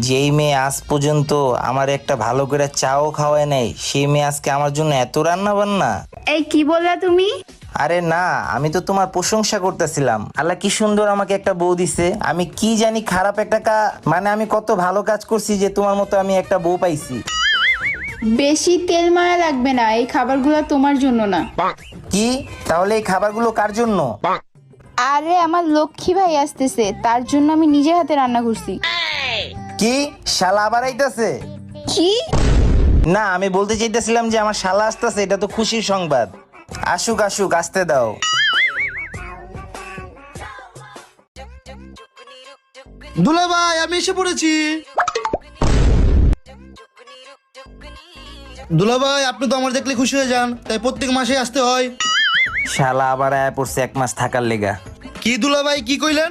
যেই মেয়ে আজ পর্যন্ত আমার একটা ভালো করে চাও খাওয়ায় নাই, সেই মেয়ে আজকে আমার জন্য এত রান্না বান্না। এই কি বললা তুমি? আরে না, আমি তো তোমার প্রশংসা করতেছিলাম। আল্লাহ কি সুন্দর আমাকে একটা বউ দিছে। আমি কি জানি খারাপ একটা মানে আমি কত ভালো কাজ করছি যে তোমার মতো আমি একটা বউ পাইছি। বেশি তেল মায়া লাগবে না, এই খাবারগুলো তোমার জন্য না। কি? তাহলে এই খাবারগুলো কার জন্য? আরে আমার লক্ষ্মী ভাই আসতেছে, তার জন্য আমি নিজে হাতে রান্না করছি। কি? শালা আবার আইতাছে? কি? না, আমি বলতে চাইতেছিলাম যে আমার শালা আসতেছে, এটা তো খুশির সংবাদ। আসুক আসুক, আসতে দাও। দুলা ভাই, আমি এসে পড়েছি। দুলা ভাই, আপনি তো আমার দেখলে খুশি হয়ে যান, তাই প্রত্যেক মাসে আসতে হয়। শালা আবার আয়া পড়ছে 1 মাস থাকার লেগা। কি দুলা ভাই, কি কইলেন?